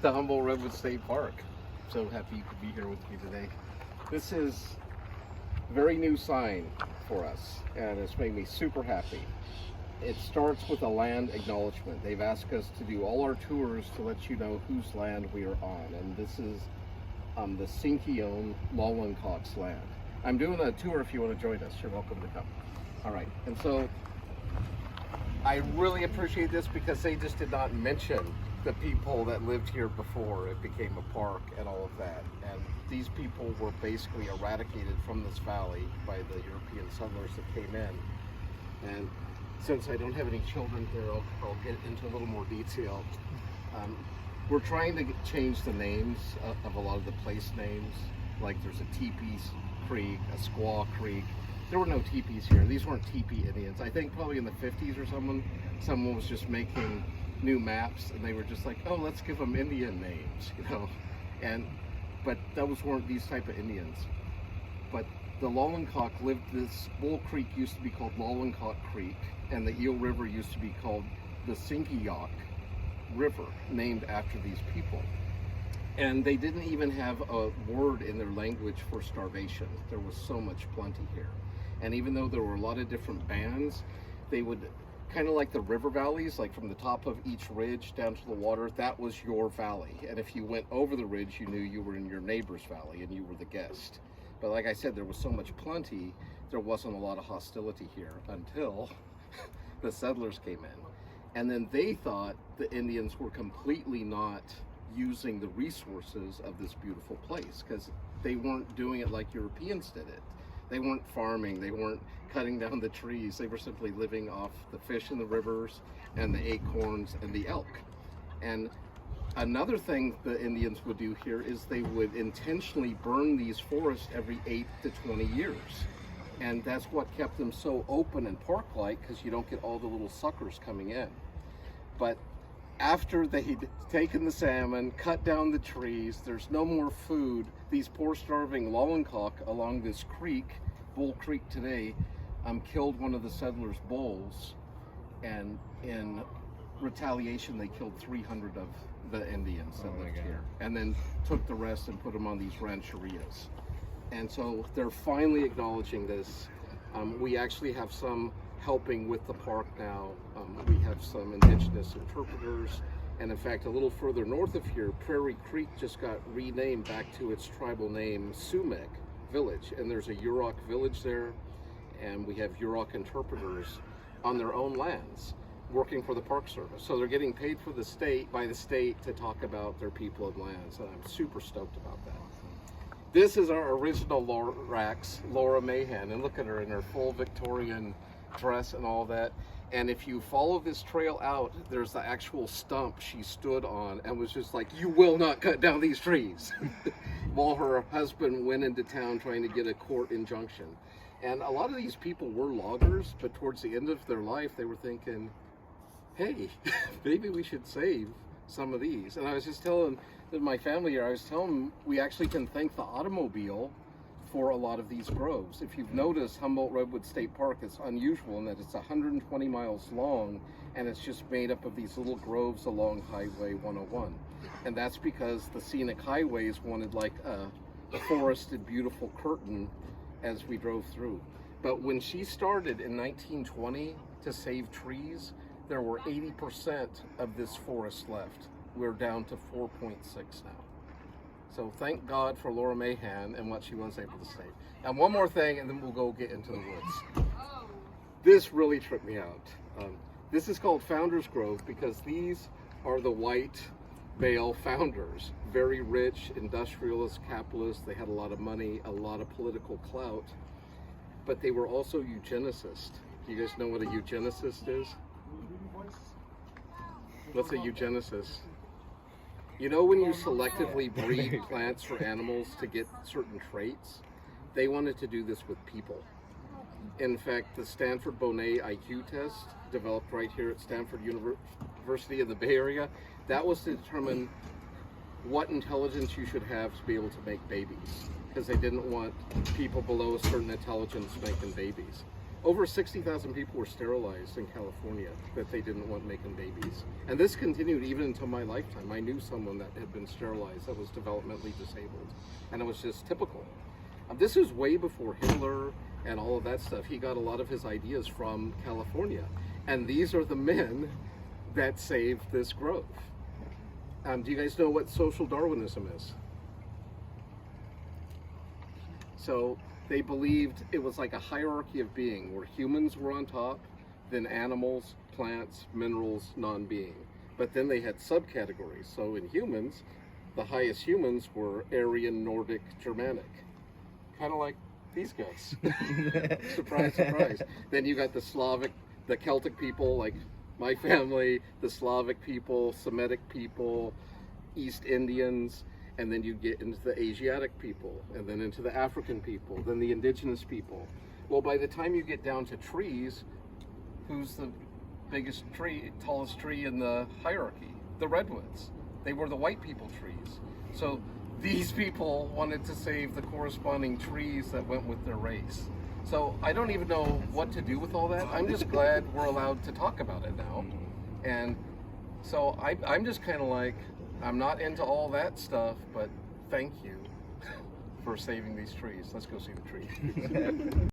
to Humboldt Redwood State Park. So happy you could be here with me today. This is a very new sign for us, and it's made me super happy. It starts with a land acknowledgement. They've asked us to do all our tours to let you know whose land we are on, and this is the Sinkyone Lollencock's land. I'm doing a tour. If you want to join us, you're welcome to come. All right, and so I really appreciate this because they just did not mention the people that lived here before it became a park and all of that. And these people were basically eradicated from this valley by the European settlers that came in. And since I don't have any children here, I'll get into a little more detail. We're trying to change the names of a lot of the place names. Like there's a Teepee Creek, a Squaw Creek. There were no teepees here. These weren't teepee Indians. I think probably in the 50s or someone was just making new maps, and they were just like, oh, let's give them Indian names, you know. But those weren't these type of Indians. But the Lollencock lived. This Bull Creek used to be called Lollencock Creek, and the Eel River used to be called the Sinkyone River, named after these people. And they didn't even have a word in their language for starvation. There was so much plenty here. And even though there were a lot of different bands, they would, kind of like the river valleys, like from the top of each ridge down to the water, that was your valley. And if you went over the ridge, you knew you were in your neighbor's valley and you were the guest. But like I said, there was so much plenty, there wasn't a lot of hostility here until the settlers came in. And then they thought the Indians were completely not using the resources of this beautiful place because they weren't doing it like Europeans did it. They weren't farming, they weren't cutting down the trees, they were simply living off the fish in the rivers and the acorns and the elk. And another thing the Indians would do here is they would intentionally burn these forests every 8 to 20 years. And that's what kept them so open and park-like, because you don't get all the little suckers coming in. But after they'd taken the salmon, cut down the trees, there's no more food, these poor starving Lollencock along this creek, Bull Creek today, killed one of the settlers' bulls, and in retaliation they killed 300 of the Indians that lived here, and then took the rest and put them on these rancherias. And so they're finally acknowledging this. We actually have some helping with the park now. We have some indigenous interpreters, and in fact a little further north of here, Prairie Creek just got renamed back to its tribal name, Sumac Village, and there's a Yurok village there, and we have Yurok interpreters on their own lands working for the Park Service. So they're getting paid for by the state to talk about their people and lands, and I'm super stoked about that. This is our original Lorax, Laura Mahan, and look at her in her full Victorian dress and all that. And if you follow this trail out, there's the actual stump she stood on and was just like, you will not cut down these trees, while her husband went into town trying to get a court injunction. And a lot of these people were loggers, but towards the end of their life they were thinking, hey, maybe we should save some of these. And I was just telling my family here, I was telling them we actually can thank the automobile for a lot of these groves. If you've noticed, Humboldt Redwood State Park is unusual in that it's 120 miles long, and it's just made up of these little groves along Highway 101. And that's because the scenic highways wanted like a forested, beautiful curtain as we drove through. But when she started in 1920 to save trees, there were 80% of this forest left. We're down to 4.6 now. So thank God for Laura Mahan and what she was able to save. And one more thing, and then we'll go get into the woods. This really tripped me out. This is called Founders Grove because these are the white male founders. Very rich, industrialist, capitalist. They had a lot of money, a lot of political clout, but they were also eugenicists. Do you guys know what a eugenicist is? What's a eugenicist? You know when you selectively breed plants for animals to get certain traits? They wanted to do this with people. In fact, the Stanford Bonet IQ test, developed right here at Stanford University in the Bay Area, that was to determine what intelligence you should have to be able to make babies, because they didn't want people below a certain intelligence making babies. over 60,000 people were sterilized in California that they didn't want making babies. And this continued even until my lifetime. I knew someone that had been sterilized that was developmentally disabled. And it was just typical. This is way before Hitler and all of that stuff. He got a lot of his ideas from California. And these are the men that saved this growth. Do you guys know what social Darwinism is? So they believed it was like a hierarchy of being where humans were on top, then animals, plants, minerals, non-being. But then they had subcategories. So in humans, the highest humans were Aryan, Nordic, Germanic. Kind of like these guys. Surprise, surprise. Then you got the Slavic, the Celtic people, like my family, the Slavic people, Semitic people, East Indians, and then you get into the Asiatic people, and then into the African people, then the indigenous people. Well, by the time you get down to trees, who's the biggest tree, tallest tree in the hierarchy? The redwoods. They were the white people trees. So these people wanted to save the corresponding trees that went with their race. So I don't even know what to do with all that. I'm just glad we're allowed to talk about it now. And so I'm just kind of like, I'm not into all that stuff, but thank you for saving these trees. Let's go see the trees.